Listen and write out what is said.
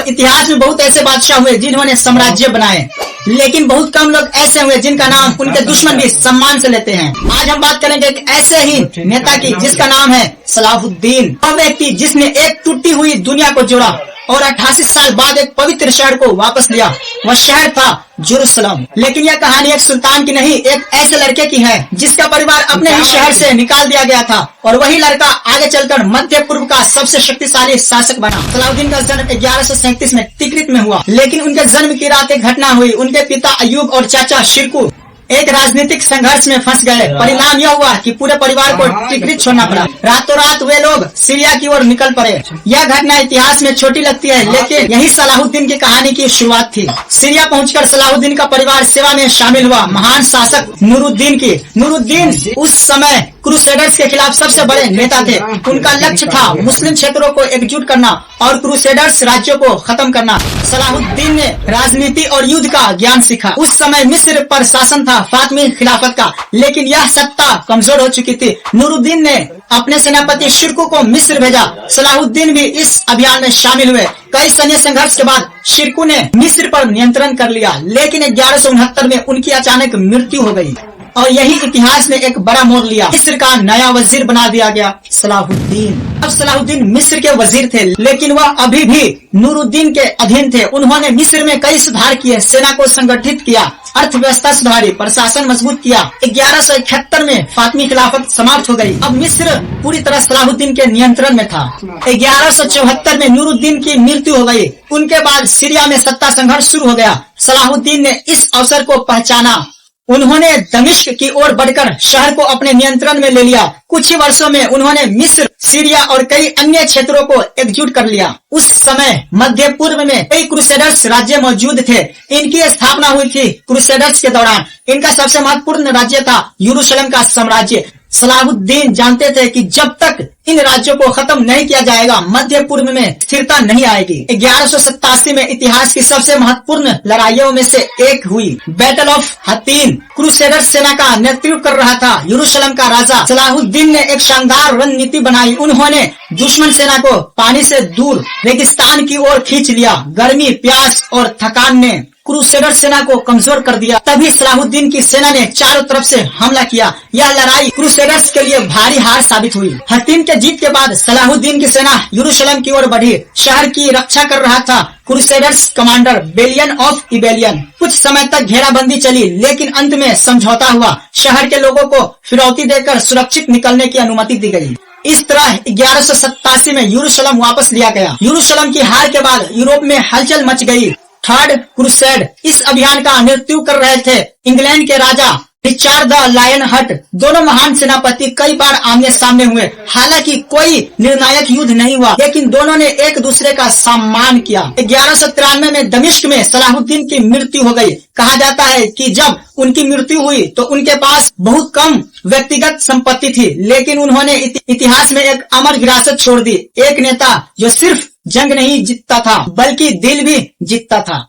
इतिहास में बहुत ऐसे बादशाह हुए जिन्होंने साम्राज्य बनाए, लेकिन बहुत कम लोग ऐसे हुए जिनका नाम उनके दुश्मन भी सम्मान से लेते हैं। आज हम बात करेंगे एक ऐसे ही नेता की जिसका नाम है सलाहुद्दीन। वह व्यक्ति जिसने एक टूटी हुई दुनिया को जोड़ा और 88 साल बाद एक पवित्र शहर को वापस लिया। वह शहर था जेरूसलम। लेकिन यह कहानी एक सुल्तान की नहीं, एक ऐसे लड़के की है जिसका परिवार अपने ही शहर से निकाल दिया गया था, और वही लड़का आगे चलकर मध्य पूर्व का सबसे शक्तिशाली शासक बना। सलाहुद्दीन का जन्म 1137 में तिकरित में हुआ, लेकिन उनके जन्म की रात एक घटना हुई। उनके पिता अयूब और चाचा शिरकू एक राजनीतिक संघर्ष में फंस गए। परिणाम यह हुआ कि पूरे परिवार को तिकरित छोड़ना पड़ा। रातों रात वे लोग सीरिया की ओर निकल पड़े। यह घटना इतिहास में छोटी लगती है, लेकिन यही सलाहुद्दीन की कहानी की शुरुआत थी। सीरिया पहुंचकर सलाहुद्दीन का परिवार सेवा में शामिल हुआ महान शासक नूरुद्दीन की। नूरुद्दीन उस समय क्रूसेडर्स के खिलाफ सबसे बड़े नेता थे। उनका लक्ष्य था मुस्लिम क्षेत्रों को एकजुट करना और क्रूसेडर्स राज्यों को खत्म करना। सलाहुद्दीन ने राजनीति और युद्ध का ज्ञान सीखा। उस समय मिस्र पर शासन था फातमी खिलाफत का, लेकिन यह सत्ता कमजोर हो चुकी थी। नूरुद्दीन ने अपने सेनापति शिरकू को मिस्र भेजा। सलाहुद्दीन भी इस अभियान में शामिल हुए। कई सैन्य संघर्ष के बाद शिरकू ने मिस्र पर नियंत्रण कर लिया, लेकिन 1169 में उनकी अचानक मृत्यु हो गई और यही इतिहास ने एक बड़ा मोड़ लिया। मिस्र का नया वजीर बना दिया गया सलाहुद्दीन। अब सलाहुद्दीन मिस्र के वजीर थे, लेकिन वह अभी भी नूरुद्दीन के अधीन थे। उन्होंने मिस्र में कई सुधार किए, सेना को संगठित किया, अर्थव्यवस्था सुधारी, प्रशासन मजबूत किया। 1171 में फातमी खिलाफत समाप्त हो गई। अब मिस्र पूरी तरह सलाहुद्दीन के नियंत्रण में था। 1174 में नूरुद्दीन की मृत्यु हो गई। उनके बाद सीरिया में सत्ता संघर्ष शुरू हो गया। सलाहुद्दीन ने इस अवसर को पहचाना। उन्होंने दमिश्क की ओर बढ़कर शहर को अपने नियंत्रण में ले लिया। कुछ ही वर्षों में उन्होंने मिस्र, सीरिया और कई अन्य क्षेत्रों को एकजुट कर लिया। उस समय मध्य पूर्व में कई क्रूसेडर्स राज्य मौजूद थे। इनकी स्थापना हुई थी क्रूसेडर्स के दौरान। इनका सबसे महत्वपूर्ण राज्य था यरूशलेम का साम्राज्य। सलाहुद्दीन जानते थे कि जब तक इन राज्यों को खत्म नहीं किया जाएगा, मध्य पूर्व में स्थिरता नहीं आएगी। 1187 में इतिहास की सबसे महत्वपूर्ण लड़ाइयों में से एक हुई बैटल ऑफ हत्तीन। क्रूसेडर्स सेना का नेतृत्व कर रहा था यरूशलेम का राजा। सलाहुद्दीन ने एक शानदार रणनीति बनाई। उन्होंने दुश्मन सेना को पानी से दूर रेगिस्तान की ओर खींच लिया। गर्मी, प्यास और थकान ने क्रूसेडर सेना को कमजोर कर दिया। तभी सलाहुद्दीन की सेना ने चारों तरफ से हमला किया। यह लड़ाई क्रूसेडर्स के लिए भारी हार साबित हुई। हत्तीन के जीत के बाद सलाहुद्दीन की सेना यरूशलेम की ओर बढ़ी। शहर की रक्षा कर रहा था क्रूसेडर्स कमांडर बेलियन ऑफ इबेलियन। कुछ समय तक घेराबंदी चली, लेकिन अंत में समझौता हुआ। शहर के लोगों को फिरौती देकर सुरक्षित निकलने की अनुमति दी गई। इस तरह 1187 में यरूशलेम वापस लिया गया। यरूशलेम की हार के बाद यूरोप में हलचल मच गई। Third crusade. इस अभियान का नेतृत्व कर रहे थे इंग्लैंड के राजा रिचर्ड द लायन हट। दोनों महान सेनापति कई बार आमने सामने हुए। हालांकि कोई निर्णायक युद्ध नहीं हुआ, लेकिन दोनों ने एक दूसरे का सम्मान किया। 1193 में दमिश्क में सलाहुद्दीन की मृत्यु हो गई। कहा जाता है कि जब उनकी मृत्यु हुई तो उनके पास बहुत कम व्यक्तिगत संपत्ति थी, लेकिन उन्होंने इतिहास में एक अमर विरासत छोड़ दी। एक नेता जो सिर्फ जंग नहीं जीतता था, बल्कि दिल भी जीतता था।